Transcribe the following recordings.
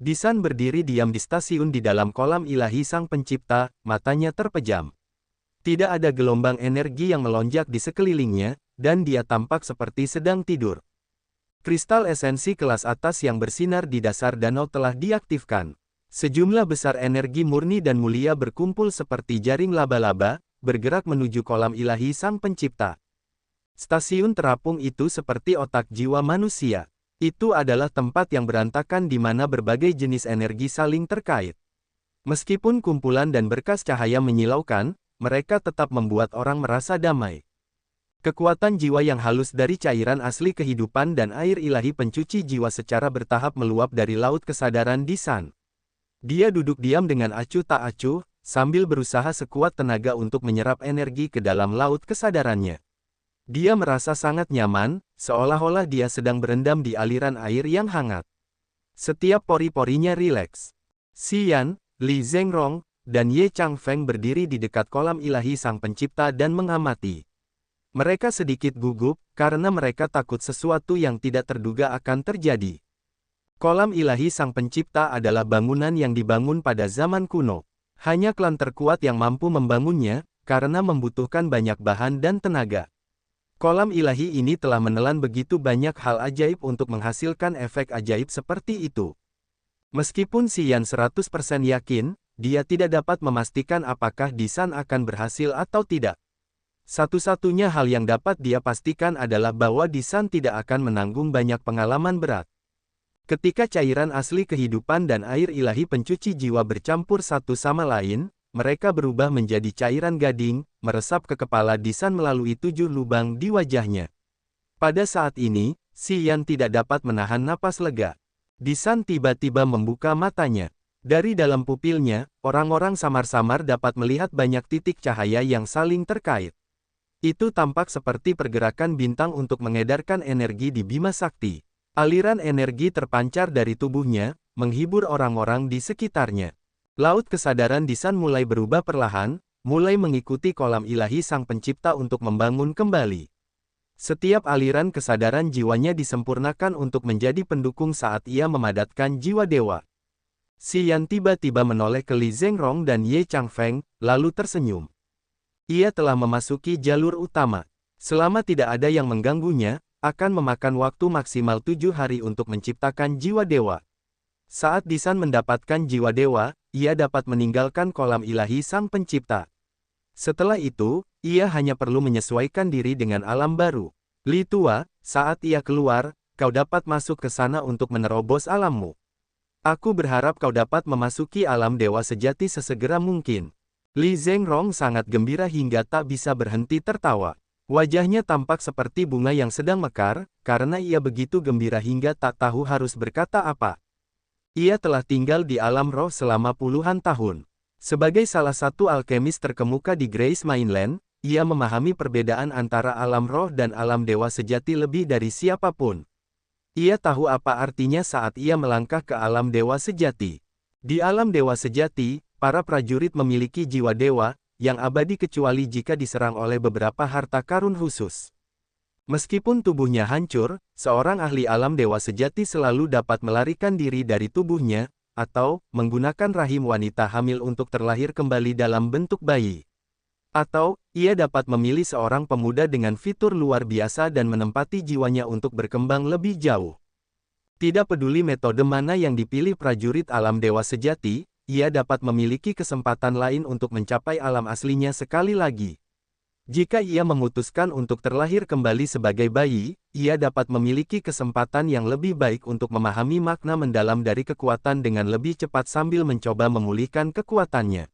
Disan berdiri diam di stasiun di dalam kolam ilahi Sang Pencipta, matanya terpejam. Tidak ada gelombang energi yang melonjak di sekelilingnya, dan dia tampak seperti sedang tidur. Kristal esensi kelas atas yang bersinar di dasar danau telah diaktifkan. Sejumlah besar energi murni dan mulia berkumpul seperti jaring laba-laba, bergerak menuju kolam ilahi Sang Pencipta. Stasiun terapung itu seperti otak jiwa manusia. Itu adalah tempat yang berantakan di mana berbagai jenis energi saling terkait. Meskipun kumpulan dan berkas cahaya menyilaukan, mereka tetap membuat orang merasa damai. Kekuatan jiwa yang halus dari cairan asli kehidupan dan air ilahi pencuci jiwa secara bertahap meluap dari laut kesadaran Disan. Dia duduk diam dengan acuh tak acuh, sambil berusaha sekuat tenaga untuk menyerap energi ke dalam laut kesadarannya. Dia merasa sangat nyaman, seolah-olah dia sedang berendam di aliran air yang hangat. Setiap pori-porinya rileks. Xian, Li Zhengrong, dan Ye Changfeng berdiri di dekat kolam ilahi Sang Pencipta dan mengamati. Mereka sedikit gugup, karena mereka takut sesuatu yang tidak terduga akan terjadi. Kolam ilahi Sang Pencipta adalah bangunan yang dibangun pada zaman kuno. Hanya klan terkuat yang mampu membangunnya, karena membutuhkan banyak bahan dan tenaga. Kolam ilahi ini telah menelan begitu banyak hal ajaib untuk menghasilkan efek ajaib seperti itu. Meskipun Xian 100% yakin, dia tidak dapat memastikan apakah Disan akan berhasil atau tidak. Satu-satunya hal yang dapat dia pastikan adalah bahwa Disan tidak akan menanggung banyak pengalaman berat. Ketika cairan asli kehidupan dan air ilahi pencuci jiwa bercampur satu sama lain, mereka berubah menjadi cairan gading, meresap ke kepala Disan melalui 7 lubang di wajahnya. Pada saat ini, Xian tidak dapat menahan napas lega. Disan tiba-tiba membuka matanya. Dari dalam pupilnya, orang-orang samar-samar dapat melihat banyak titik cahaya yang saling terkait. Itu tampak seperti pergerakan bintang untuk mengedarkan energi di Bima Sakti. Aliran energi terpancar dari tubuhnya, menghibur orang-orang di sekitarnya. Laut kesadaran Disan mulai berubah perlahan, mulai mengikuti kolam ilahi Sang Pencipta untuk membangun kembali. Setiap aliran kesadaran jiwanya disempurnakan untuk menjadi pendukung saat ia memadatkan jiwa dewa. Xian tiba-tiba menoleh ke Li Zhengrong dan Ye Changfeng, lalu tersenyum. Ia telah memasuki jalur utama. Selama tidak ada yang mengganggunya, akan memakan waktu maksimal 7 hari untuk menciptakan jiwa dewa. Saat Disan mendapatkan jiwa dewa, ia dapat meninggalkan kolam ilahi Sang Pencipta. Setelah itu, ia hanya perlu menyesuaikan diri dengan alam baru. Li Tua, saat ia keluar, kau dapat masuk ke sana untuk menerobos alammu. Aku berharap kau dapat memasuki alam dewa sejati sesegera mungkin. Li Zhengrong sangat gembira hingga tak bisa berhenti tertawa. Wajahnya tampak seperti bunga yang sedang mekar, karena ia begitu gembira hingga tak tahu harus berkata apa. Ia telah tinggal di alam roh selama puluhan tahun. Sebagai salah satu alkemis terkemuka di Grace Mainland, ia memahami perbedaan antara alam roh dan alam dewa sejati lebih dari siapapun. Ia tahu apa artinya saat ia melangkah ke alam dewa sejati. Di alam dewa sejati, para prajurit memiliki jiwa dewa, yang abadi kecuali jika diserang oleh beberapa harta karun khusus. Meskipun tubuhnya hancur, seorang ahli alam dewa sejati selalu dapat melarikan diri dari tubuhnya, atau menggunakan rahim wanita hamil untuk terlahir kembali dalam bentuk bayi. Atau, ia dapat memilih seorang pemuda dengan fitur luar biasa dan menempati jiwanya untuk berkembang lebih jauh. Tidak peduli metode mana yang dipilih prajurit alam dewa sejati, ia dapat memiliki kesempatan lain untuk mencapai alam aslinya sekali lagi. Jika ia memutuskan untuk terlahir kembali sebagai bayi, ia dapat memiliki kesempatan yang lebih baik untuk memahami makna mendalam dari kekuatan dengan lebih cepat sambil mencoba memulihkan kekuatannya.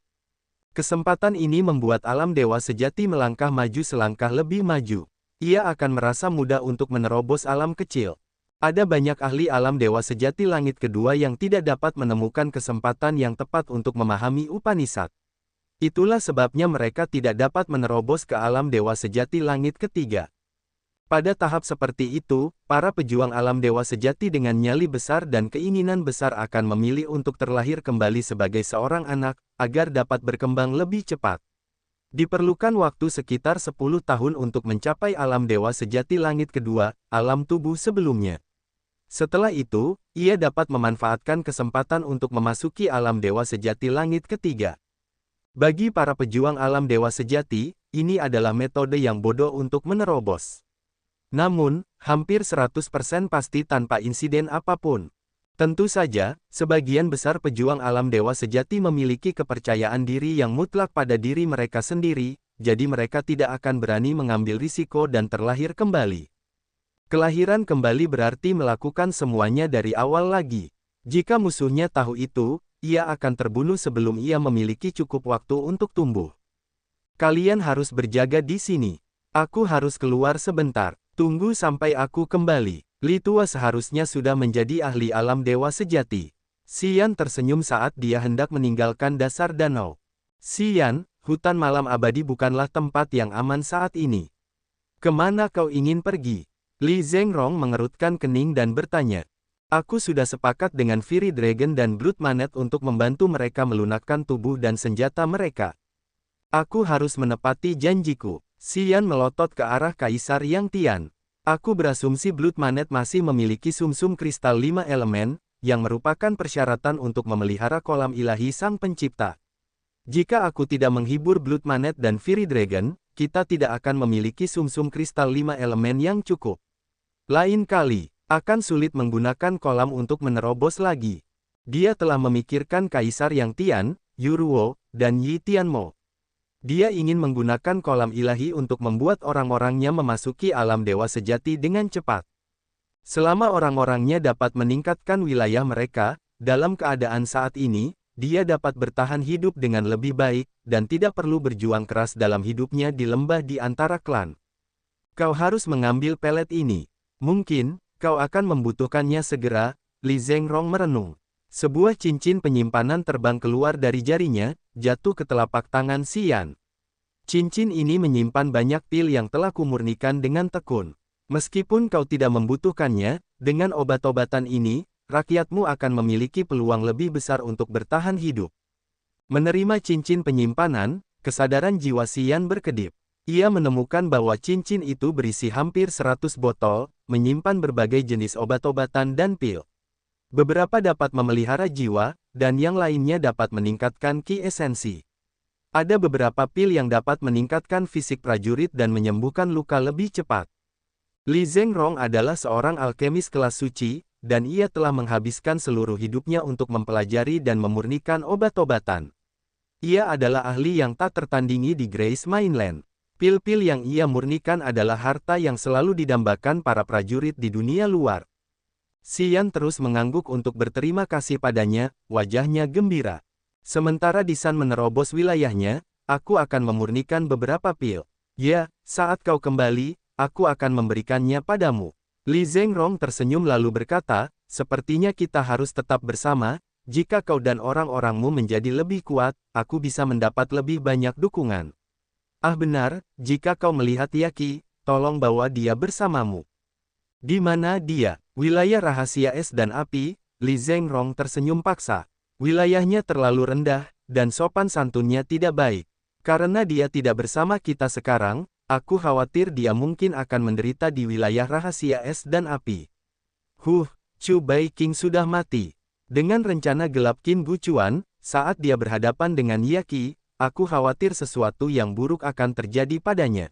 Kesempatan ini membuat alam dewa sejati melangkah maju selangkah lebih maju. Ia akan merasa mudah untuk menerobos alam kecil. Ada banyak ahli alam dewa sejati langit kedua yang tidak dapat menemukan kesempatan yang tepat untuk memahami Upanishad. Itulah sebabnya mereka tidak dapat menerobos ke alam dewa sejati langit ketiga. Pada tahap seperti itu, para pejuang alam dewa sejati dengan nyali besar dan keinginan besar akan memilih untuk terlahir kembali sebagai seorang anak, agar dapat berkembang lebih cepat. Diperlukan waktu sekitar 10 tahun untuk mencapai alam dewa sejati langit kedua, alam tubuh sebelumnya. Setelah itu, ia dapat memanfaatkan kesempatan untuk memasuki alam dewa sejati langit ketiga. Bagi para pejuang alam dewa sejati, ini adalah metode yang bodoh untuk menerobos. Namun, hampir 100% pasti tanpa insiden apapun. Tentu saja, sebagian besar pejuang alam dewa sejati memiliki kepercayaan diri yang mutlak pada diri mereka sendiri, jadi mereka tidak akan berani mengambil risiko dan terlahir kembali. Kelahiran kembali berarti melakukan semuanya dari awal lagi. Jika musuhnya tahu itu, ia akan terbunuh sebelum ia memiliki cukup waktu untuk tumbuh. Kalian harus berjaga di sini. Aku harus keluar sebentar. Tunggu sampai aku kembali. Li Tua seharusnya sudah menjadi ahli alam dewa sejati. Xian tersenyum saat dia hendak meninggalkan dasar danau. Xian, hutan malam abadi bukanlah tempat yang aman saat ini. Kemana kau ingin pergi? Li Zhengrong mengerutkan kening dan bertanya. Aku sudah sepakat dengan Fury Dragon dan Blood Manet untuk membantu mereka melunakkan tubuh dan senjata mereka. Aku harus menepati janjiku. Xian melotot ke arah Kaisar Yang Tian. Aku berasumsi Blood Manet masih memiliki sumsum kristal 5 elemen, yang merupakan persyaratan untuk memelihara kolam ilahi Sang Pencipta. Jika aku tidak menghibur Blood Manet dan Fury Dragon, kita tidak akan memiliki sumsum kristal 5 elemen yang cukup. Lain kali, akan sulit menggunakan kolam untuk menerobos lagi. Dia telah memikirkan Kaisar Yang Tian, Yuruo, dan Yi Tianmo. Dia ingin menggunakan kolam ilahi untuk membuat orang-orangnya memasuki alam dewa sejati dengan cepat. Selama orang-orangnya dapat meningkatkan wilayah mereka, dalam keadaan saat ini, dia dapat bertahan hidup dengan lebih baik, dan tidak perlu berjuang keras dalam hidupnya di lembah di antara klan. Kau harus mengambil pelet ini. Mungkin, kau akan membutuhkannya segera, Li Zhengrong merenung. Sebuah cincin penyimpanan terbang keluar dari jarinya, jatuh ke telapak tangan Xian. Cincin ini menyimpan banyak pil yang telah kumurnikan dengan tekun. Meskipun kau tidak membutuhkannya, dengan obat-obatan ini, rakyatmu akan memiliki peluang lebih besar untuk bertahan hidup. Menerima cincin penyimpanan, kesadaran jiwa Xian berkedip. Ia menemukan bahwa cincin itu berisi hampir 100 botol, menyimpan berbagai jenis obat-obatan dan pil. Beberapa dapat memelihara jiwa, dan yang lainnya dapat meningkatkan ki esensi. Ada beberapa pil yang dapat meningkatkan fisik prajurit dan menyembuhkan luka lebih cepat. Li Zhengrong adalah seorang alkemis kelas suci, dan ia telah menghabiskan seluruh hidupnya untuk mempelajari dan memurnikan obat-obatan. Ia adalah ahli yang tak tertandingi di Grace Mainland. Pil-pil yang ia murnikan adalah harta yang selalu didambakan para prajurit di dunia luar. Xian terus mengangguk untuk berterima kasih padanya, wajahnya gembira. Sementara Disan menerobos wilayahnya, aku akan memurnikan beberapa pil. Ya, saat kau kembali, aku akan memberikannya padamu. Li Zhengrong tersenyum lalu berkata, sepertinya kita harus tetap bersama, jika kau dan orang-orangmu menjadi lebih kuat, aku bisa mendapat lebih banyak dukungan. Ah benar, jika kau melihat Yaqi, tolong bawa dia bersamamu. Di mana dia? Wilayah rahasia es dan api, Li Zhengrong tersenyum paksa. Wilayahnya terlalu rendah, dan sopan santunnya tidak baik. Karena dia tidak bersama kita sekarang, aku khawatir dia mungkin akan menderita di wilayah rahasia es dan api. Chu Bai King sudah mati. Dengan rencana gelap Qin Guchuan, saat dia berhadapan dengan Yaqi, aku khawatir sesuatu yang buruk akan terjadi padanya.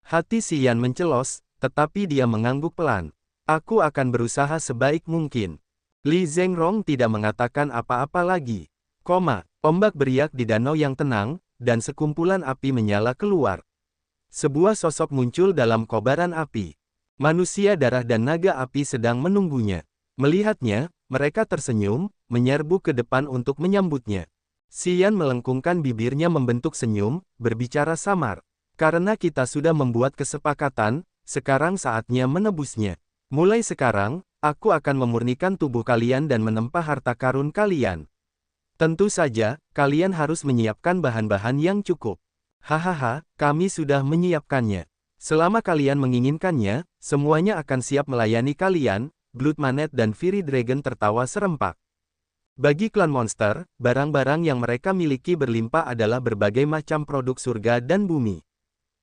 Hati Xian mencelos, tetapi dia mengangguk pelan. Aku akan berusaha sebaik mungkin. Li Zhengrong tidak mengatakan apa-apa lagi. Ombak beriak di danau yang tenang, dan sekumpulan api menyala keluar. Sebuah sosok muncul dalam kobaran api. Manusia darah dan naga api sedang menunggunya. Melihatnya, mereka tersenyum, menyerbu ke depan untuk menyambutnya. Xian melengkungkan bibirnya membentuk senyum, berbicara samar. Karena kita sudah membuat kesepakatan, sekarang saatnya menebusnya. Mulai sekarang, aku akan memurnikan tubuh kalian dan menempah harta karun kalian. Tentu saja, kalian harus menyiapkan bahan-bahan yang cukup. Hahaha, kami sudah menyiapkannya. Selama kalian menginginkannya, semuanya akan siap melayani kalian. Blood Manet dan Fury Dragon tertawa serempak. Bagi klan monster, barang-barang yang mereka miliki berlimpah adalah berbagai macam produk surga dan bumi.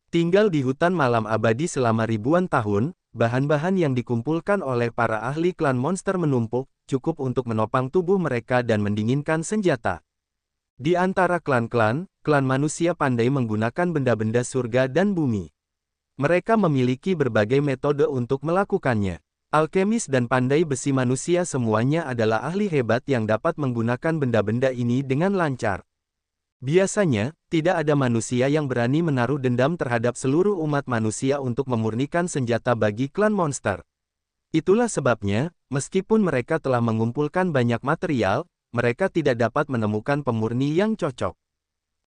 Tinggal di hutan malam abadi selama ribuan tahun, bahan-bahan yang dikumpulkan oleh para ahli klan monster menumpuk, cukup untuk menopang tubuh mereka dan mendinginkan senjata. Di antara klan-klan, klan manusia pandai menggunakan benda-benda surga dan bumi. Mereka memiliki berbagai metode untuk melakukannya. Alkemis dan pandai besi manusia semuanya adalah ahli hebat yang dapat menggunakan benda-benda ini dengan lancar. Biasanya, tidak ada manusia yang berani menaruh dendam terhadap seluruh umat manusia untuk memurnikan senjata bagi klan monster. Itulah sebabnya, meskipun mereka telah mengumpulkan banyak material, mereka tidak dapat menemukan pemurni yang cocok.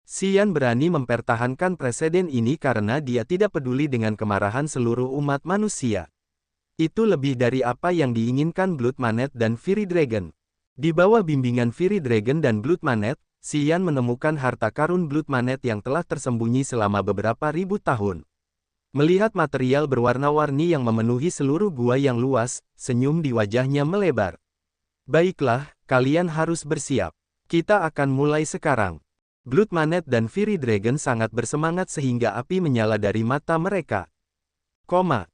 Xian berani mempertahankan presiden ini karena dia tidak peduli dengan kemarahan seluruh umat manusia. Itu lebih dari apa yang diinginkan Blood Manet dan Fiery Dragon. Di bawah bimbingan Fiery Dragon dan Blood Manet, Xian menemukan harta karun Blood Manet yang telah tersembunyi selama beberapa ribu tahun. Melihat material berwarna-warni yang memenuhi seluruh gua yang luas, senyum di wajahnya melebar. Baiklah, kalian harus bersiap. Kita akan mulai sekarang. Blood Manet dan Fiery Dragon sangat bersemangat sehingga api menyala dari mata mereka.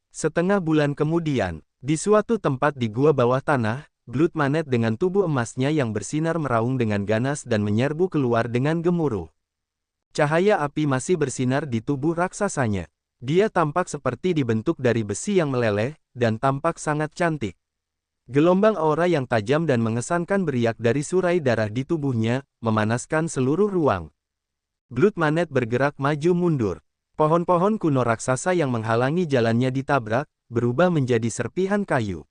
Setengah bulan kemudian, di suatu tempat di gua bawah tanah, Blood Manet dengan tubuh emasnya yang bersinar meraung dengan ganas dan menyerbu keluar dengan gemuruh. Cahaya api masih bersinar di tubuh raksasanya. Dia tampak seperti dibentuk dari besi yang meleleh, dan tampak sangat cantik. Gelombang aura yang tajam dan mengesankan beriak dari surai darah di tubuhnya, memanaskan seluruh ruang. Blood Manet bergerak maju mundur. Pohon-pohon kuno raksasa yang menghalangi jalannya ditabrak, berubah menjadi serpihan kayu.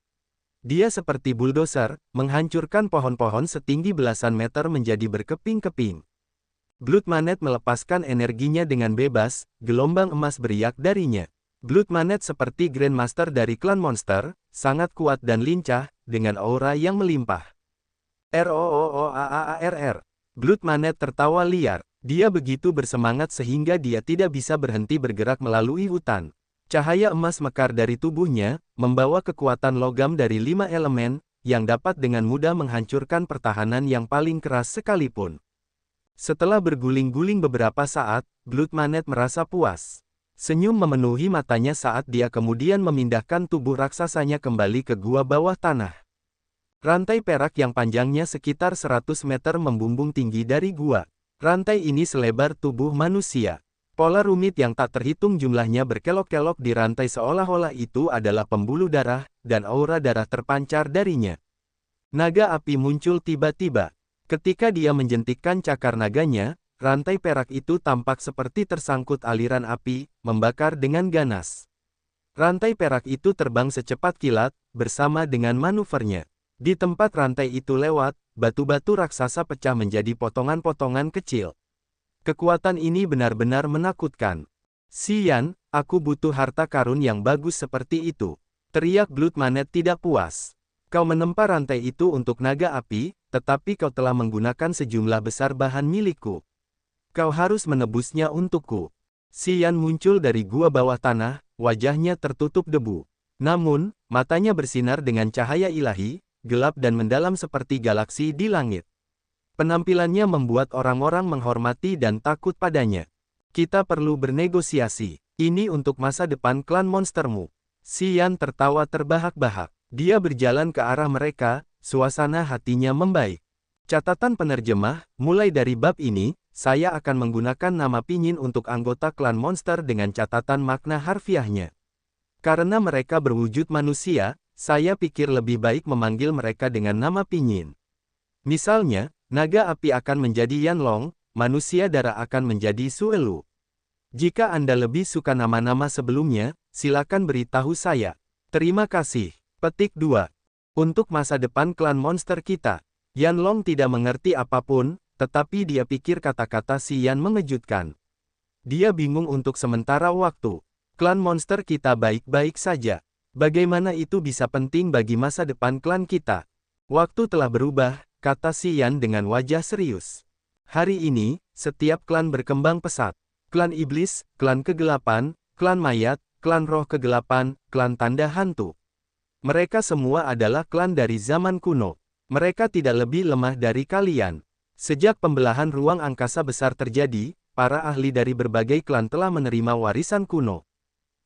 Dia seperti buldoser, menghancurkan pohon-pohon setinggi belasan meter menjadi berkeping-keping. Blood Manet melepaskan energinya dengan bebas, gelombang emas beriak darinya. Blood Manet seperti Grandmaster dari klan monster, sangat kuat dan lincah, dengan aura yang melimpah. ROOOAARR. Blood Manet tertawa liar. Dia begitu bersemangat sehingga dia tidak bisa berhenti bergerak melalui hutan. Cahaya emas mekar dari tubuhnya, membawa kekuatan logam dari 5 elemen, yang dapat dengan mudah menghancurkan pertahanan yang paling keras sekalipun. Setelah berguling-guling beberapa saat, Blood Manet merasa puas. Senyum memenuhi matanya saat dia kemudian memindahkan tubuh raksasanya kembali ke gua bawah tanah. Rantai perak yang panjangnya sekitar 100 meter membumbung tinggi dari gua. Rantai ini selebar tubuh manusia. Pola rumit yang tak terhitung jumlahnya berkelok-kelok di rantai seolah-olah itu adalah pembuluh darah, dan aura darah terpancar darinya. Naga api muncul tiba-tiba. Ketika dia menjentikkan cakar naganya, rantai perak itu tampak seperti tersangkut aliran api, membakar dengan ganas. Rantai perak itu terbang secepat kilat, bersama dengan manuvernya. Di tempat rantai itu lewat, batu-batu raksasa pecah menjadi potongan-potongan kecil. Kekuatan ini benar-benar menakutkan. Xian, aku butuh harta karun yang bagus seperti itu. Teriak Blood Manet tidak puas. Kau menempa rantai itu untuk naga api, tetapi kau telah menggunakan sejumlah besar bahan milikku. Kau harus menebusnya untukku. Xian muncul dari gua bawah tanah, wajahnya tertutup debu. Namun, matanya bersinar dengan cahaya ilahi, gelap dan mendalam seperti galaksi di langit. Penampilannya membuat orang-orang menghormati dan takut padanya. Kita perlu bernegosiasi. Ini untuk masa depan klan monstermu. Xian tertawa terbahak-bahak. Dia berjalan ke arah mereka, suasana hatinya membaik. Catatan penerjemah, mulai dari bab ini, saya akan menggunakan nama pinyin untuk anggota klan monster dengan catatan makna harfiahnya. Karena mereka berwujud manusia, saya pikir lebih baik memanggil mereka dengan nama pinyin. Misalnya, naga api akan menjadi Yanlong, manusia darah akan menjadi Suelu. Jika Anda lebih suka nama-nama sebelumnya, silakan beritahu saya. Terima kasih. Petik 2. Untuk masa depan klan monster kita. Yanlong tidak mengerti apapun, tetapi dia pikir kata-kata Xian mengejutkan. Dia bingung untuk sementara waktu. Klan monster kita baik-baik saja. Bagaimana itu bisa penting bagi masa depan klan kita? Waktu telah berubah, kata Xian dengan wajah serius. Hari ini, setiap klan berkembang pesat. Klan iblis, klan kegelapan, klan mayat, klan roh kegelapan, klan tanda hantu. Mereka semua adalah klan dari zaman kuno. Mereka tidak lebih lemah dari kalian. Sejak pembelahan ruang angkasa besar terjadi, para ahli dari berbagai klan telah menerima warisan kuno.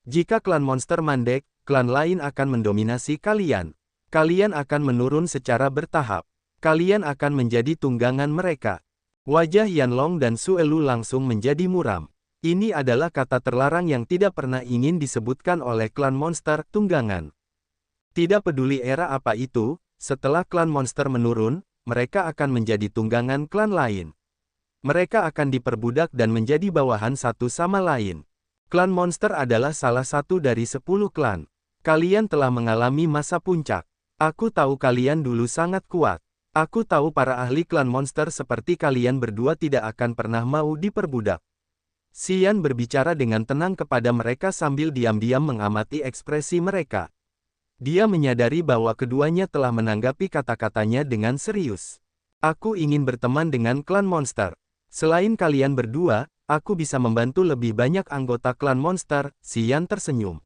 Jika klan monster mandek, klan lain akan mendominasi kalian. Kalian akan menurun secara bertahap. Kalian akan menjadi tunggangan mereka. Wajah Yanlong dan Suelu langsung menjadi muram. Ini adalah kata terlarang yang tidak pernah ingin disebutkan oleh klan monster tunggangan. Tidak peduli era apa itu, setelah klan monster menurun, mereka akan menjadi tunggangan klan lain. Mereka akan diperbudak dan menjadi bawahan satu sama lain. Klan monster adalah salah satu dari 10 klan. Kalian telah mengalami masa puncak. Aku tahu kalian dulu sangat kuat. Aku tahu para ahli klan monster seperti kalian berdua tidak akan pernah mau diperbudak. Xian berbicara dengan tenang kepada mereka sambil diam-diam mengamati ekspresi mereka. Dia menyadari bahwa keduanya telah menanggapi kata-katanya dengan serius. Aku ingin berteman dengan klan monster. Selain kalian berdua, aku bisa membantu lebih banyak anggota klan monster, Xian tersenyum.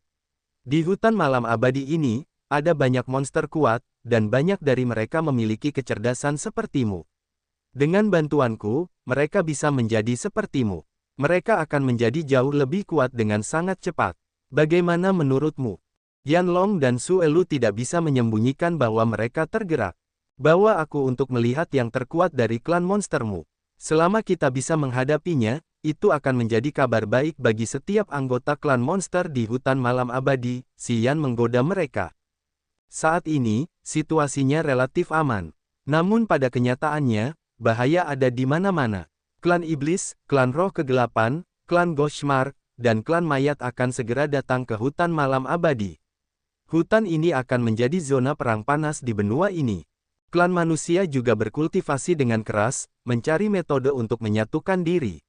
Di hutan malam abadi ini, ada banyak monster kuat, dan banyak dari mereka memiliki kecerdasan sepertimu. Dengan bantuanku, mereka bisa menjadi sepertimu. Mereka akan menjadi jauh lebih kuat dengan sangat cepat. Bagaimana menurutmu? Yanlong dan Suelu tidak bisa menyembunyikan bahwa mereka tergerak. Bawa aku untuk melihat yang terkuat dari klan monstermu. Selama kita bisa menghadapinya, itu akan menjadi kabar baik bagi setiap anggota klan monster di hutan malam abadi, Xian menggoda mereka. Saat ini, situasinya relatif aman. Namun pada kenyataannya, bahaya ada di mana-mana. Klan Iblis, klan Roh Kegelapan, klan Goshmar, dan klan Mayat akan segera datang ke hutan malam abadi. Hutan ini akan menjadi zona perang panas di benua ini. Klan manusia juga berkultivasi dengan keras, mencari metode untuk menyatukan diri.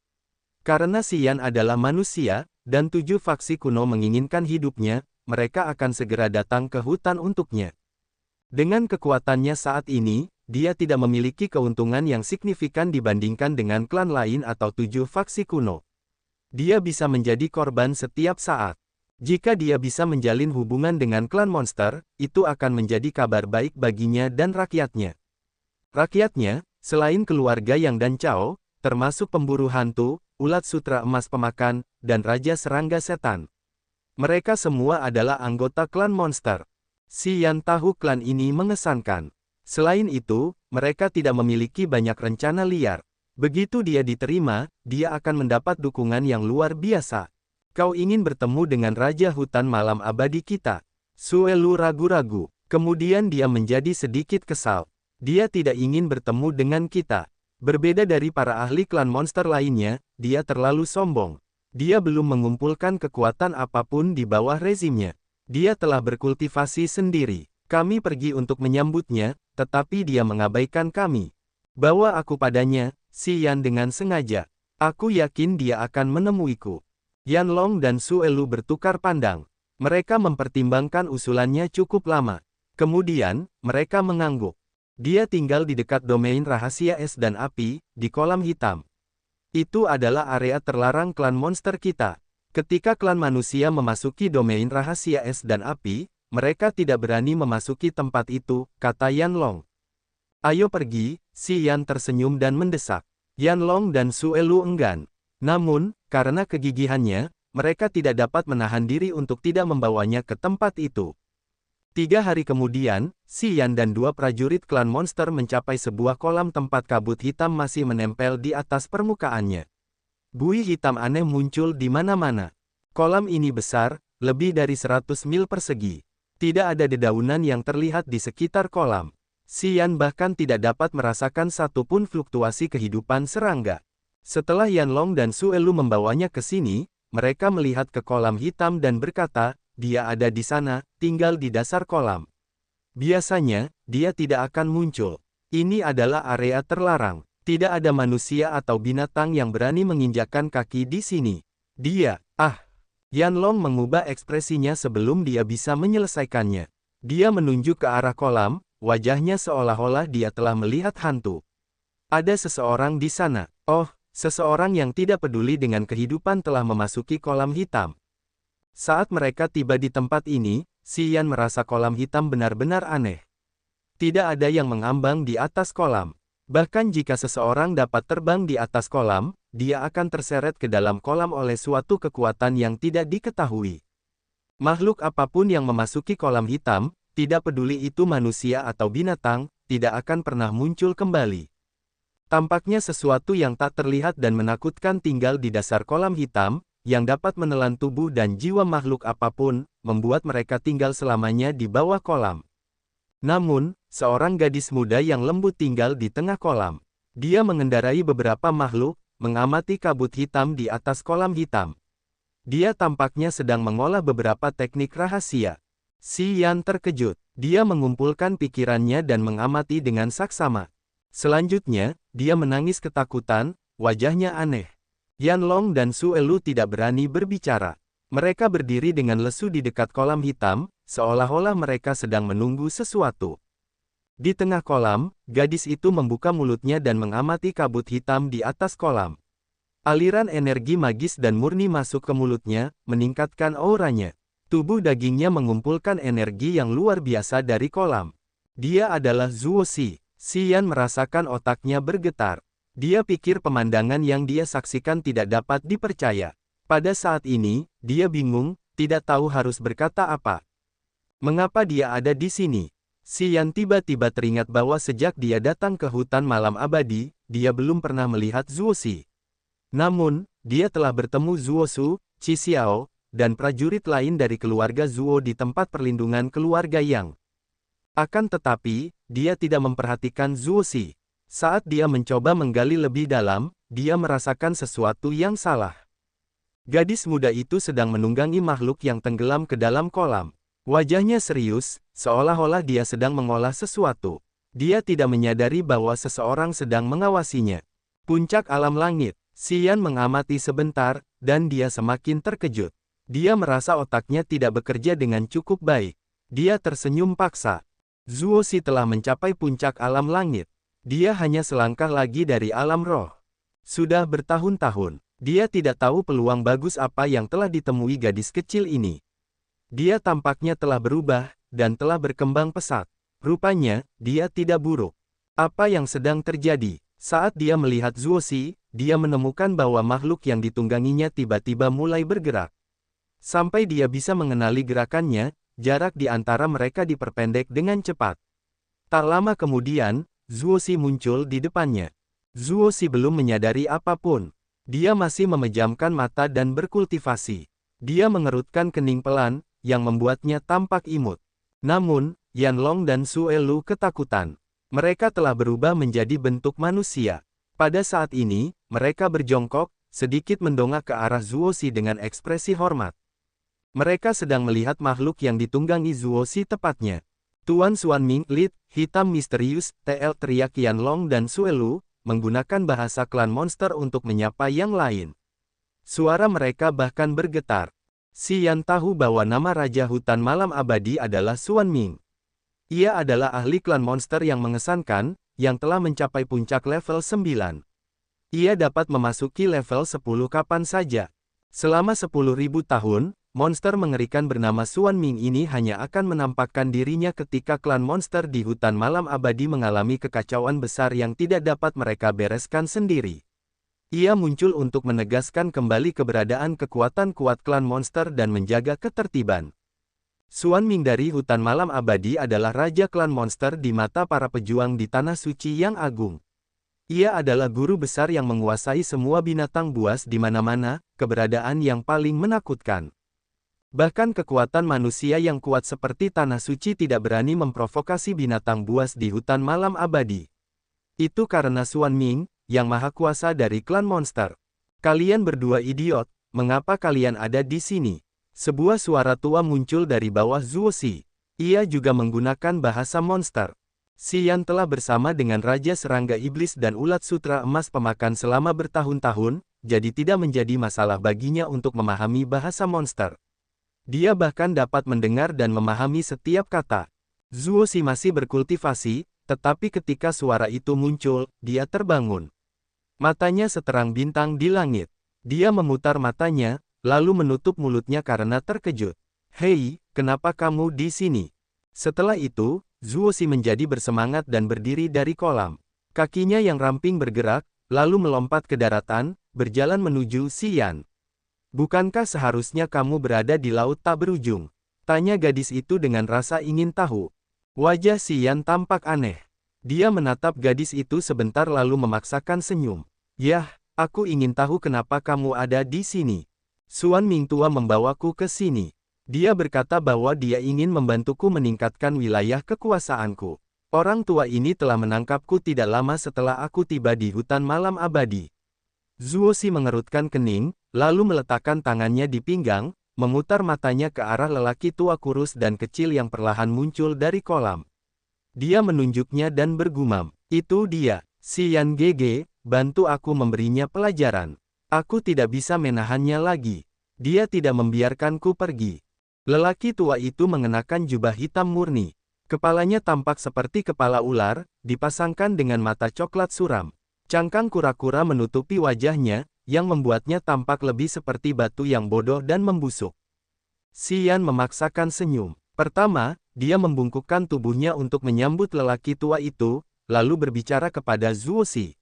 Karena Xian adalah manusia, dan 7 faksi kuno menginginkan hidupnya, mereka akan segera datang ke hutan untuknya. Dengan kekuatannya saat ini, dia tidak memiliki keuntungan yang signifikan dibandingkan dengan klan lain atau 7 faksi kuno. Dia bisa menjadi korban setiap saat. Jika dia bisa menjalin hubungan dengan klan monster, itu akan menjadi kabar baik baginya dan rakyatnya. Rakyatnya, selain keluarga Yang dan Chao, termasuk pemburu hantu, ulat sutra emas pemakan, dan raja serangga setan. Mereka semua adalah anggota klan monster. Xian tahu klan ini mengesankan. Selain itu, mereka tidak memiliki banyak rencana liar. Begitu dia diterima, dia akan mendapat dukungan yang luar biasa. Kau ingin bertemu dengan Raja Hutan Malam Abadi kita? Suelu ragu-ragu. Kemudian dia menjadi sedikit kesal. Dia tidak ingin bertemu dengan kita. Berbeda dari para ahli klan monster lainnya, dia terlalu sombong. Dia belum mengumpulkan kekuatan apapun di bawah rezimnya. Dia telah berkultivasi sendiri. Kami pergi untuk menyambutnya, tetapi dia mengabaikan kami. Bawa aku padanya, Xian dengan sengaja. Aku yakin dia akan menemuiku. Yanlong dan Suelu bertukar pandang. Mereka mempertimbangkan usulannya cukup lama. Kemudian, mereka mengangguk. Dia tinggal di dekat domain rahasia es dan api, di kolam hitam. Itu adalah area terlarang klan monster kita. Ketika klan manusia memasuki domain rahasia es dan api, mereka tidak berani memasuki tempat itu, kata Yanlong. Ayo pergi, Xian tersenyum dan mendesak. Yanlong dan Suelu enggan. Namun, karena kegigihannya, mereka tidak dapat menahan diri untuk tidak membawanya ke tempat itu. 3 hari kemudian, Xian dan 2 prajurit klan monster mencapai sebuah kolam tempat kabut hitam masih menempel di atas permukaannya. Buih hitam aneh muncul di mana-mana. Kolam ini besar, lebih dari 100 mil persegi. Tidak ada dedaunan yang terlihat di sekitar kolam. Xian bahkan tidak dapat merasakan satupun fluktuasi kehidupan serangga. Setelah Yanlong dan Suelu membawanya ke sini, mereka melihat ke kolam hitam dan berkata, dia ada di sana, tinggal di dasar kolam. Biasanya, dia tidak akan muncul. Ini adalah area terlarang. Tidak ada manusia atau binatang yang berani menginjakkan kaki di sini. Dia, Yanlong mengubah ekspresinya sebelum dia bisa menyelesaikannya. Dia menunjuk ke arah kolam, wajahnya seolah-olah dia telah melihat hantu. Ada seseorang di sana. Oh, seseorang yang tidak peduli dengan kehidupan telah memasuki kolam hitam. Saat mereka tiba di tempat ini, Xian merasa kolam hitam benar-benar aneh. Tidak ada yang mengambang di atas kolam. Bahkan jika seseorang dapat terbang di atas kolam, dia akan terseret ke dalam kolam oleh suatu kekuatan yang tidak diketahui. Makhluk apapun yang memasuki kolam hitam, tidak peduli itu manusia atau binatang, tidak akan pernah muncul kembali. Tampaknya sesuatu yang tak terlihat dan menakutkan tinggal di dasar kolam hitam, yang dapat menelan tubuh dan jiwa makhluk apapun, membuat mereka tinggal selamanya di bawah kolam. Namun, seorang gadis muda yang lembut tinggal di tengah kolam. Dia mengendarai beberapa makhluk, mengamati kabut hitam di atas kolam hitam. Dia tampaknya sedang mengolah beberapa teknik rahasia. Si Yan terkejut. Dia mengumpulkan pikirannya dan mengamati dengan saksama. Selanjutnya, dia menangis ketakutan, wajahnya aneh. Yan Long dan Su Elu tidak berani berbicara. Mereka berdiri dengan lesu di dekat kolam hitam, seolah-olah mereka sedang menunggu sesuatu. Di tengah kolam, gadis itu membuka mulutnya dan mengamati kabut hitam di atas kolam. Aliran energi magis dan murni masuk ke mulutnya, meningkatkan auranya. Tubuh dagingnya mengumpulkan energi yang luar biasa dari kolam. Dia adalah Zuo Si. Si Yan merasakan otaknya bergetar. Dia pikir pemandangan yang dia saksikan tidak dapat dipercaya. Pada saat ini, dia bingung, tidak tahu harus berkata apa. Mengapa dia ada di sini? Si Yan tiba-tiba teringat bahwa sejak dia datang ke hutan malam abadi, dia belum pernah melihat Zuo Si. Namun, dia telah bertemu Zuo Su, Qi Xiao, dan prajurit lain dari keluarga Zuo di tempat perlindungan keluarga Yang. Akan tetapi, dia tidak memperhatikan Zuo Si. Saat dia mencoba menggali lebih dalam, dia merasakan sesuatu yang salah. Gadis muda itu sedang menunggangi makhluk yang tenggelam ke dalam kolam. Wajahnya serius, seolah-olah dia sedang mengolah sesuatu. Dia tidak menyadari bahwa seseorang sedang mengawasinya. Puncak alam langit. Si Yan mengamati sebentar, dan dia semakin terkejut. Dia merasa otaknya tidak bekerja dengan cukup baik. Dia tersenyum paksa. Zuo Si telah mencapai puncak alam langit. Dia hanya selangkah lagi dari alam roh. Sudah bertahun-tahun, dia tidak tahu peluang bagus apa yang telah ditemui gadis kecil ini. Dia tampaknya telah berubah, dan telah berkembang pesat. Rupanya, dia tidak buruk. Apa yang sedang terjadi? Saat dia melihat Zuo Si, dia menemukan bahwa makhluk yang ditungganginya tiba-tiba mulai bergerak. Sampai dia bisa mengenali gerakannya, jarak di antara mereka diperpendek dengan cepat. Tak lama kemudian, Zuo Si muncul di depannya. Zuo Si belum menyadari apapun. Dia masih memejamkan mata dan berkultivasi. Dia mengerutkan kening pelan, yang membuatnya tampak imut. Namun, Yan Long dan Su Elu ketakutan. Mereka telah berubah menjadi bentuk manusia. Pada saat ini, mereka berjongkok, sedikit mendongak ke arah Zuo Si dengan ekspresi hormat. Mereka sedang melihat makhluk yang ditunggangi Zuo Si tepatnya. Tuan Xuanming, Lead, hitam misterius, TL teriak Yan Long dan Su Elu, menggunakan bahasa klan monster untuk menyapa yang lain. Suara mereka bahkan bergetar. Si Yan tahu bahwa nama Raja Hutan Malam Abadi adalah Xuanming. Ia adalah ahli klan monster yang mengesankan, yang telah mencapai puncak level 9. Ia dapat memasuki level 10 kapan saja. Selama 10.000 tahun, monster mengerikan bernama Xuanming ini hanya akan menampakkan dirinya ketika klan monster di hutan malam abadi mengalami kekacauan besar yang tidak dapat mereka bereskan sendiri. Ia muncul untuk menegaskan kembali keberadaan kekuatan kuat klan monster dan menjaga ketertiban. Xuanming dari hutan malam abadi adalah raja klan monster di mata para pejuang di tanah suci yang agung. Ia adalah guru besar yang menguasai semua binatang buas di mana-mana, keberadaan yang paling menakutkan. Bahkan kekuatan manusia yang kuat seperti tanah suci tidak berani memprovokasi binatang buas di hutan malam abadi. Itu karena Xuanming, yang maha kuasa dari klan monster. Kalian berdua idiot, mengapa kalian ada di sini? Sebuah suara tua muncul dari bawah Zuo Si. Ia juga menggunakan bahasa monster. Si Yan telah bersama dengan Raja Serangga Iblis dan Ulat Sutra Emas Pemakan selama bertahun-tahun, jadi tidak menjadi masalah baginya untuk memahami bahasa monster. Dia bahkan dapat mendengar dan memahami setiap kata. Zuo Si masih berkultivasi, tetapi ketika suara itu muncul, dia terbangun. Matanya seterang bintang di langit. Dia memutar matanya, lalu menutup mulutnya karena terkejut. Hei, kenapa kamu di sini? Setelah itu, Zuo Si menjadi bersemangat dan berdiri dari kolam. Kakinya yang ramping bergerak, lalu melompat ke daratan, berjalan menuju Si Yan. Bukankah seharusnya kamu berada di laut tak berujung? Tanya gadis itu dengan rasa ingin tahu. Wajah Xian tampak aneh. Dia menatap gadis itu sebentar lalu memaksakan senyum. Yah, aku ingin tahu kenapa kamu ada di sini. Xuan Mingtua membawaku ke sini. Dia berkata bahwa dia ingin membantuku meningkatkan wilayah kekuasaanku. Orang tua ini telah menangkapku tidak lama setelah aku tiba di hutan malam abadi. Zuoxi mengerutkan kening, lalu meletakkan tangannya di pinggang, memutar matanya ke arah lelaki tua kurus dan kecil yang perlahan muncul dari kolam. Dia menunjuknya dan bergumam, "Itu dia, Xian Gege, bantu aku memberinya pelajaran. Aku tidak bisa menahannya lagi. Dia tidak membiarkanku pergi." Lelaki tua itu mengenakan jubah hitam murni. Kepalanya tampak seperti kepala ular, dipasangkan dengan mata coklat suram. Cangkang kura-kura menutupi wajahnya, yang membuatnya tampak lebih seperti batu yang bodoh dan membusuk. Xian memaksakan senyum. Pertama, dia membungkukkan tubuhnya untuk menyambut lelaki tua itu, lalu berbicara kepada Zuoxi.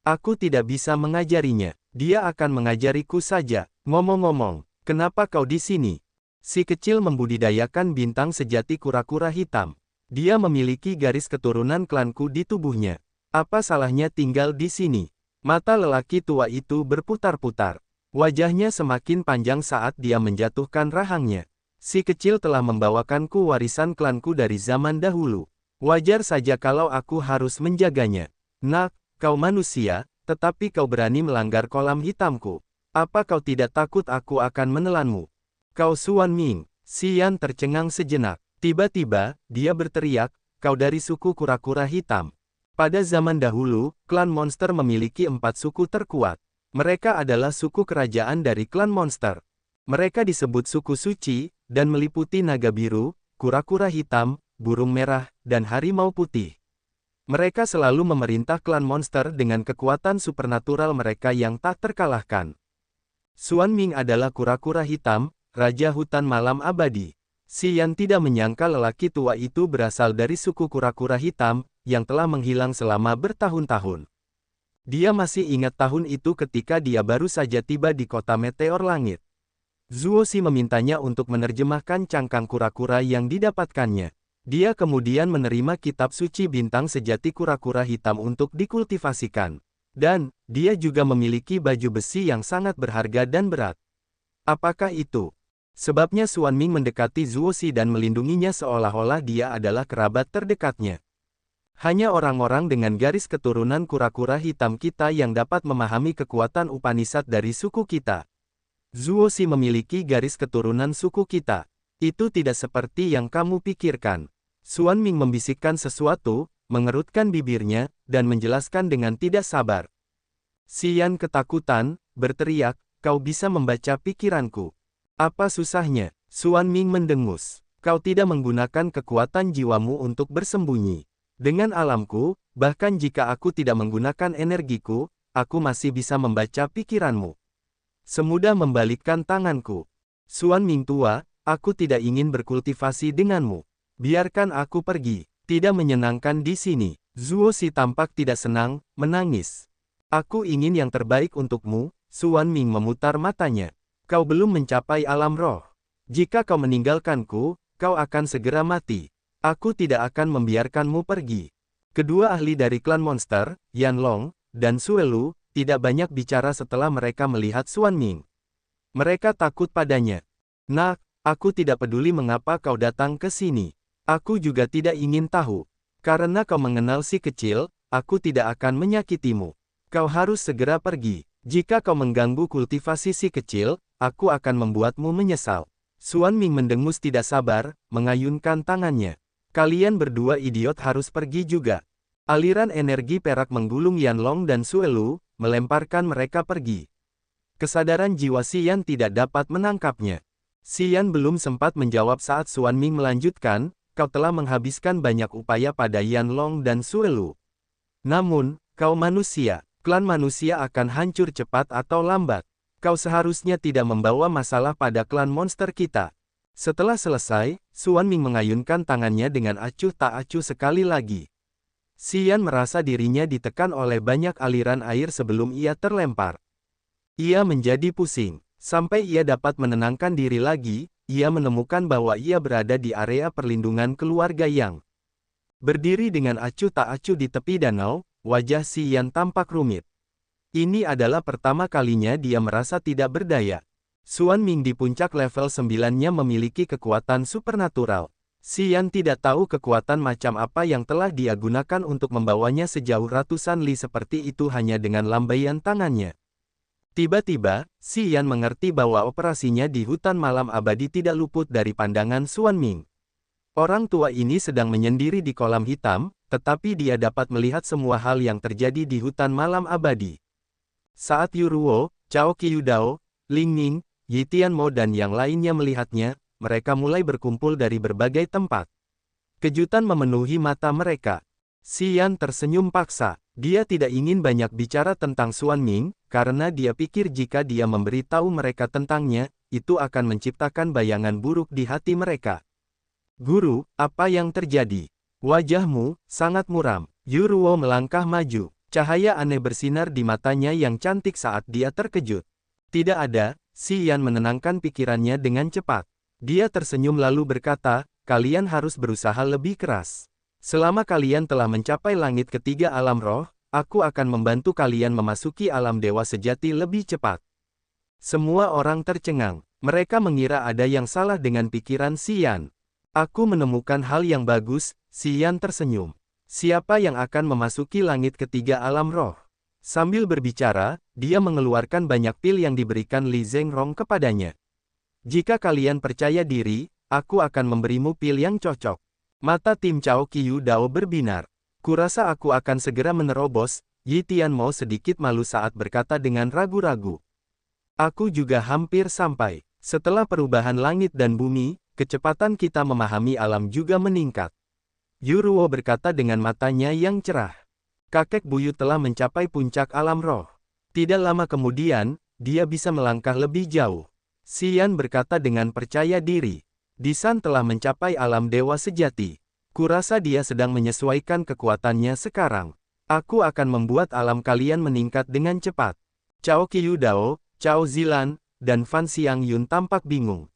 "Aku tidak bisa mengajarinya. Dia akan mengajariku saja. Ngomong-ngomong, kenapa kau di sini?" Si kecil membudidayakan bintang sejati kura-kura hitam. Dia memiliki garis keturunan klanku di tubuhnya. Apa salahnya tinggal di sini? Mata lelaki tua itu berputar-putar. Wajahnya semakin panjang saat dia menjatuhkan rahangnya. Si kecil telah membawakanku warisan klanku dari zaman dahulu. Wajar saja kalau aku harus menjaganya. Nak, kau manusia, tetapi kau berani melanggar kolam hitamku. Apa kau tidak takut aku akan menelanmu? Kau Xuan Ming. Xian tercengang sejenak. Tiba-tiba, dia berteriak, "Kau dari suku kura-kura hitam." Pada zaman dahulu, klan monster memiliki 4 suku terkuat. Mereka adalah suku kerajaan dari klan monster. Mereka disebut suku suci, dan meliputi naga biru, kura-kura hitam, burung merah, dan harimau putih. Mereka selalu memerintah klan monster dengan kekuatan supernatural mereka yang tak terkalahkan. Xuan Ming adalah kura-kura hitam, raja hutan malam abadi. Xian tidak menyangka lelaki tua itu berasal dari suku kura-kura hitam, yang telah menghilang selama bertahun-tahun. Dia masih ingat tahun itu ketika dia baru saja tiba di kota meteor langit. Zuoxi memintanya untuk menerjemahkan cangkang kura-kura yang didapatkannya. Dia kemudian menerima kitab suci bintang sejati kura-kura hitam untuk dikultivasikan. Dan, dia juga memiliki baju besi yang sangat berharga dan berat. Apakah itu? Sebabnya Xuan Ming mendekati Zuoxi dan melindunginya seolah-olah dia adalah kerabat terdekatnya. Hanya orang-orang dengan garis keturunan kura-kura hitam kita yang dapat memahami kekuatan Upanishad dari suku kita. Zuoxi memiliki garis keturunan suku kita. Itu tidak seperti yang kamu pikirkan. Xuan Ming membisikkan sesuatu, mengerutkan bibirnya, dan menjelaskan dengan tidak sabar. Xian ketakutan, berteriak, "Kau bisa membaca pikiranku. Apa susahnya?" Xuan Ming mendengus. "Kau tidak menggunakan kekuatan jiwamu untuk bersembunyi. Dengan alamku, bahkan jika aku tidak menggunakan energiku, aku masih bisa membaca pikiranmu. Semudah membalikkan tanganku. Xuan Ming tua, aku tidak ingin berkultivasi denganmu. Biarkan aku pergi. Tidak menyenangkan di sini." Zuoxi tampak tidak senang, menangis. "Aku ingin yang terbaik untukmu." Xuan Ming memutar matanya. "Kau belum mencapai alam roh. Jika kau meninggalkanku, kau akan segera mati. Aku tidak akan membiarkanmu pergi." Kedua ahli dari klan monster, Yan Long, dan Suelu, tidak banyak bicara setelah mereka melihat Xuan Ming. Mereka takut padanya. "Nak, aku tidak peduli mengapa kau datang ke sini. Aku juga tidak ingin tahu. Karena kau mengenal si kecil, aku tidak akan menyakitimu. Kau harus segera pergi. Jika kau mengganggu kultivasi si kecil, aku akan membuatmu menyesal." Xuan Ming mendengus tidak sabar, mengayunkan tangannya. "Kalian berdua idiot harus pergi juga." Aliran energi perak menggulung Yan Long dan Suelu, melemparkan mereka pergi. Kesadaran jiwa Xian tidak dapat menangkapnya. Xian belum sempat menjawab saat Xuan Ming melanjutkan, "Kau telah menghabiskan banyak upaya pada Yan Long dan Suelu. Namun, kau manusia. Klan manusia akan hancur cepat atau lambat. Kau seharusnya tidak membawa masalah pada klan monster kita." Setelah selesai, Xuan Ming mengayunkan tangannya dengan acuh tak acuh sekali lagi. Xian merasa dirinya ditekan oleh banyak aliran air sebelum ia terlempar. Ia menjadi pusing. Sampai ia dapat menenangkan diri lagi, ia menemukan bahwa ia berada di area perlindungan keluarga yang berdiri dengan acuh tak acuh di tepi danau. Wajah Si Yan tampak rumit. Ini adalah pertama kalinya dia merasa tidak berdaya. Xuan Ming di puncak level 9-nya memiliki kekuatan supernatural. Si Yan tidak tahu kekuatan macam apa yang telah dia gunakan untuk membawanya sejauh ratusan li seperti itu hanya dengan lambaian tangannya. Tiba-tiba, Si Yan mengerti bahwa operasinya di hutan malam abadi tidak luput dari pandangan Xuan Ming. Orang tua ini sedang menyendiri di kolam hitam, tetapi dia dapat melihat semua hal yang terjadi di hutan malam abadi. Saat Yu Ruo, Cao Qiudao, Ling Ning, Yi Tianmo dan yang lainnya melihatnya, mereka mulai berkumpul dari berbagai tempat. Kejutan memenuhi mata mereka. Si Yan tersenyum paksa. Dia tidak ingin banyak bicara tentang Xuan Ming, karena dia pikir jika dia memberitahu mereka tentangnya, itu akan menciptakan bayangan buruk di hati mereka. Guru, apa yang terjadi? Wajahmu sangat muram. Yu Ruo melangkah maju. Cahaya aneh bersinar di matanya yang cantik saat dia terkejut. Tidak ada. Si Yan menenangkan pikirannya dengan cepat. Dia tersenyum lalu berkata, kalian harus berusaha lebih keras. Selama kalian telah mencapai langit ketiga alam roh, aku akan membantu kalian memasuki alam dewa sejati lebih cepat. Semua orang tercengang. Mereka mengira ada yang salah dengan pikiran Si Yan. Aku menemukan hal yang bagus, Si Yan tersenyum. Siapa yang akan memasuki langit ketiga alam roh? Sambil berbicara, dia mengeluarkan banyak pil yang diberikan Li Zhengrong kepadanya. Jika kalian percaya diri, aku akan memberimu pil yang cocok. Mata tim Cao Qiudao berbinar. Kurasa aku akan segera menerobos. Yi Tianmo sedikit malu saat berkata dengan ragu-ragu. Aku juga hampir sampai. Setelah perubahan langit dan bumi, kecepatan kita memahami alam juga meningkat. Yu Ruo berkata dengan matanya yang cerah. Kakek buyut telah mencapai puncak alam roh. Tidak lama kemudian, dia bisa melangkah lebih jauh. Si Yan berkata dengan percaya diri. Disan telah mencapai alam dewa sejati. Kurasa dia sedang menyesuaikan kekuatannya sekarang. Aku akan membuat alam kalian meningkat dengan cepat. Cao Qiudao, Cao Zilan, dan Fan Xiangyun tampak bingung.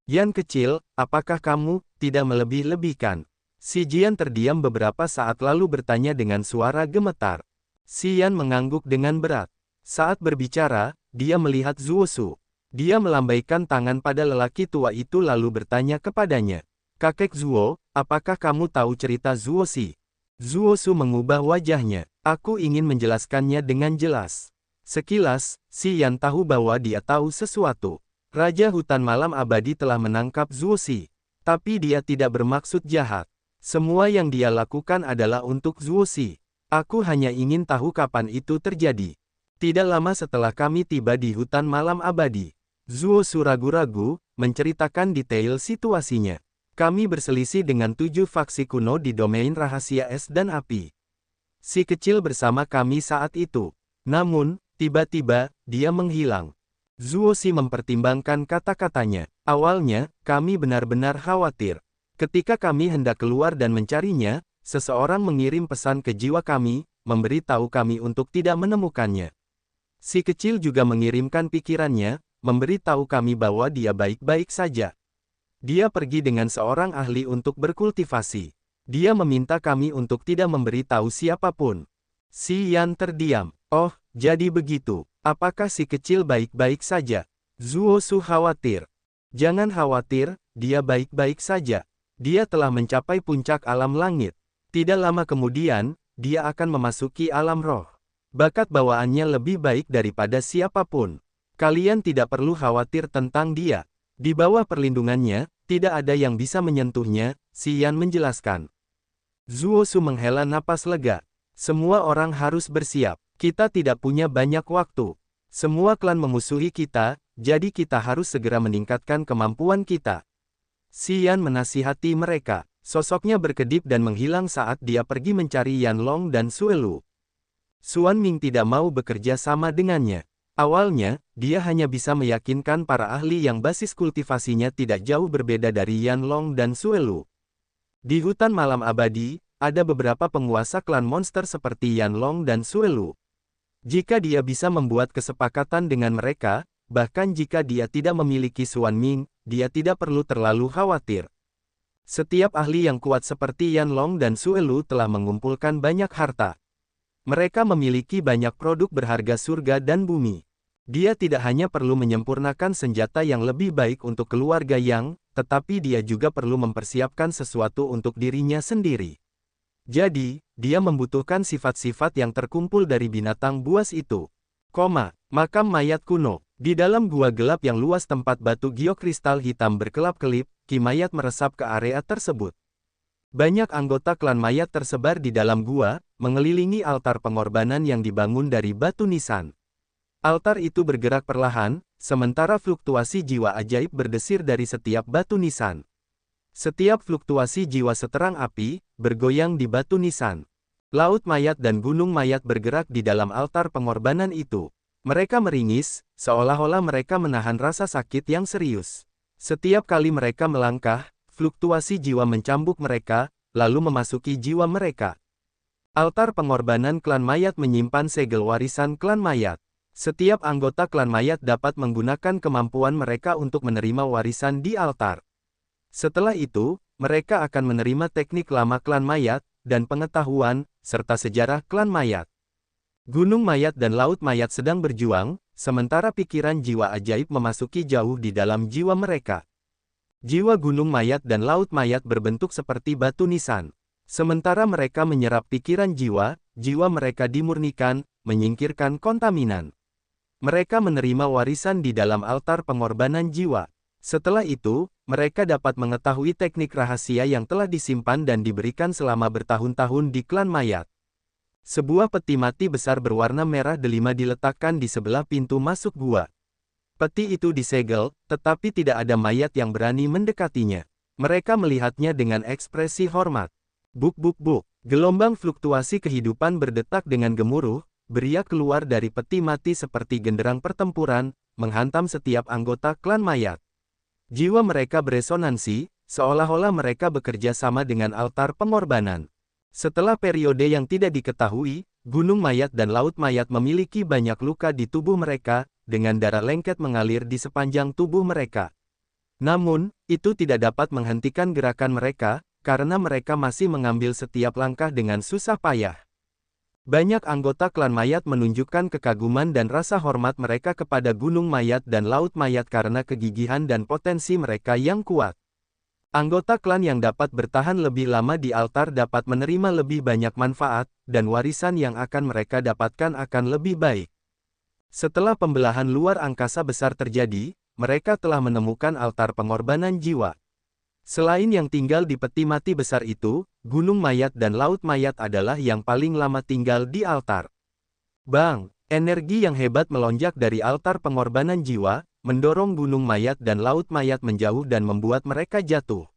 Yan kecil, apakah kamu tidak melebih-lebihkan? Si Jian terdiam beberapa saat lalu bertanya dengan suara gemetar. Si Yan mengangguk dengan berat. Saat berbicara, dia melihat Zuosu. Dia melambaikan tangan pada lelaki tua itu lalu bertanya kepadanya. Kakek Zuo, apakah kamu tahu cerita Zuosi? Zuosu mengubah wajahnya. Aku ingin menjelaskannya dengan jelas. Sekilas, Si Yan tahu bahwa dia tahu sesuatu. Raja Hutan Malam Abadi telah menangkap Zuosi. Tapi dia tidak bermaksud jahat. Semua yang dia lakukan adalah untuk Zuosi. Aku hanya ingin tahu kapan itu terjadi. Tidak lama setelah kami tiba di Hutan Malam Abadi. Zuosu ragu-ragu, menceritakan detail situasinya. Kami berselisih dengan 7 faksi kuno di domain rahasia es dan api. Si kecil bersama kami saat itu. Namun, tiba-tiba, dia menghilang. Zuosi mempertimbangkan kata-katanya. Awalnya, kami benar-benar khawatir. Ketika kami hendak keluar dan mencarinya, seseorang mengirim pesan ke jiwa kami, memberitahu kami untuk tidak menemukannya. Si kecil juga mengirimkan pikirannya, memberitahu kami bahwa dia baik-baik saja. Dia pergi dengan seorang ahli untuk berkultivasi. Dia meminta kami untuk tidak memberitahu siapapun. Si Yan terdiam. Oh, jadi begitu. Apakah si kecil baik-baik saja? Zuosu khawatir. Jangan khawatir, dia baik-baik saja. Dia telah mencapai puncak alam langit. Tidak lama kemudian, dia akan memasuki alam roh. Bakat bawaannya lebih baik daripada siapapun. Kalian tidak perlu khawatir tentang dia. Di bawah perlindungannya, tidak ada yang bisa menyentuhnya, Si Yan menjelaskan. Zuosu menghela napas lega. Semua orang harus bersiap. Kita tidak punya banyak waktu. Semua klan memusuhi kita, jadi kita harus segera meningkatkan kemampuan kita. Si Yan menasihati mereka. Sosoknya berkedip dan menghilang saat dia pergi mencari Yan Long dan Suelu. Xuan Ming tidak mau bekerja sama dengannya. Awalnya, dia hanya bisa meyakinkan para ahli yang basis kultivasinya tidak jauh berbeda dari Yan Long dan Suelu. Di Hutan Malam Abadi, ada beberapa penguasa klan monster seperti Yan Long dan Suelu. Jika dia bisa membuat kesepakatan dengan mereka, bahkan jika dia tidak memiliki Xuan Ming, dia tidak perlu terlalu khawatir. Setiap ahli yang kuat seperti Yan Long dan Xue Lu telah mengumpulkan banyak harta. Mereka memiliki banyak produk berharga surga dan bumi. Dia tidak hanya perlu menyempurnakan senjata yang lebih baik untuk keluarga Yang, tetapi dia juga perlu mempersiapkan sesuatu untuk dirinya sendiri. Jadi, dia membutuhkan sifat-sifat yang terkumpul dari binatang buas itu. Makam mayat kuno. Di dalam gua gelap yang luas tempat batu geokristal hitam berkelap-kelip, Ki mayat meresap ke area tersebut. Banyak anggota klan mayat tersebar di dalam gua, mengelilingi altar pengorbanan yang dibangun dari batu nisan. Altar itu bergerak perlahan, sementara fluktuasi jiwa ajaib berdesir dari setiap batu nisan. Setiap fluktuasi jiwa seterang api, bergoyang di batu nisan. Laut mayat dan gunung mayat bergerak di dalam altar pengorbanan itu. Mereka meringis, seolah-olah mereka menahan rasa sakit yang serius. Setiap kali mereka melangkah, fluktuasi jiwa mencambuk mereka, lalu memasuki jiwa mereka. Altar pengorbanan klan mayat menyimpan segel warisan klan mayat. Setiap anggota klan mayat dapat menggunakan kemampuan mereka untuk menerima warisan di altar. Setelah itu, mereka akan menerima teknik lama klan mayat, dan pengetahuan, serta sejarah klan mayat. Gunung mayat dan laut mayat sedang berjuang, sementara pikiran jiwa ajaib memasuki jauh di dalam jiwa mereka. Jiwa gunung mayat dan laut mayat berbentuk seperti batu nisan. Sementara mereka menyerap pikiran jiwa, jiwa mereka dimurnikan, menyingkirkan kontaminan. Mereka menerima warisan di dalam altar pengorbanan jiwa. Setelah itu, mereka dapat mengetahui teknik rahasia yang telah disimpan dan diberikan selama bertahun-tahun di klan mayat. Sebuah peti mati besar berwarna merah delima diletakkan di sebelah pintu masuk gua. Peti itu disegel, tetapi tidak ada mayat yang berani mendekatinya. Mereka melihatnya dengan ekspresi hormat. Buk buk buk, gelombang fluktuasi kehidupan berdetak dengan gemuruh, beriak keluar dari peti mati seperti genderang pertempuran, menghantam setiap anggota klan mayat. Jiwa mereka beresonansi, seolah-olah mereka bekerja sama dengan altar pengorbanan. Setelah periode yang tidak diketahui, gunung mayat dan laut mayat memiliki banyak luka di tubuh mereka, dengan darah lengket mengalir di sepanjang tubuh mereka. Namun, itu tidak dapat menghentikan gerakan mereka, karena mereka masih mengambil setiap langkah dengan susah payah. Banyak anggota klan mayat menunjukkan kekaguman dan rasa hormat mereka kepada gunung mayat dan laut mayat karena kegigihan dan potensi mereka yang kuat. Anggota klan yang dapat bertahan lebih lama di altar dapat menerima lebih banyak manfaat, dan warisan yang akan mereka dapatkan akan lebih baik. Setelah pembelahan luar angkasa besar terjadi, mereka telah menemukan altar pengorbanan jiwa. Selain yang tinggal di peti mati besar itu, gunung mayat dan laut mayat adalah yang paling lama tinggal di altar. Bang! Energi yang hebat melonjak dari altar pengorbanan jiwa, mendorong gunung mayat dan laut mayat menjauh dan membuat mereka jatuh.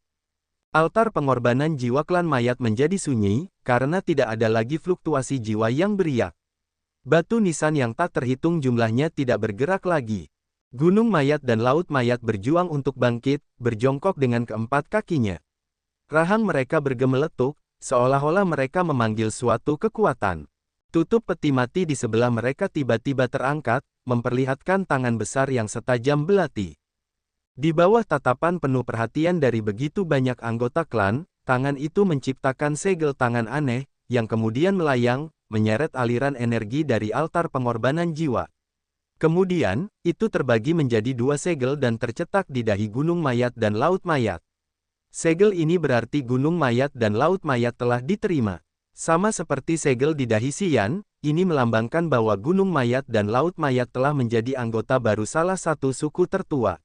Altar pengorbanan jiwa klan mayat menjadi sunyi, karena tidak ada lagi fluktuasi jiwa yang beriak. Batu nisan yang tak terhitung jumlahnya tidak bergerak lagi. Gunung mayat dan laut mayat berjuang untuk bangkit, berjongkok dengan keempat kakinya. Rahang mereka bergemeletuk, seolah-olah mereka memanggil suatu kekuatan. Tutup peti mati di sebelah mereka tiba-tiba terangkat, memperlihatkan tangan besar yang setajam belati. Di bawah tatapan penuh perhatian dari begitu banyak anggota klan, tangan itu menciptakan segel tangan aneh, yang kemudian melayang, menyeret aliran energi dari altar pengorbanan jiwa. Kemudian, itu terbagi menjadi dua segel dan tercetak di dahi gunung mayat dan laut mayat. Segel ini berarti gunung mayat dan laut mayat telah diterima. Sama seperti segel di dahi Xian, ini melambangkan bahwa gunung mayat dan laut mayat telah menjadi anggota baru salah satu suku tertua.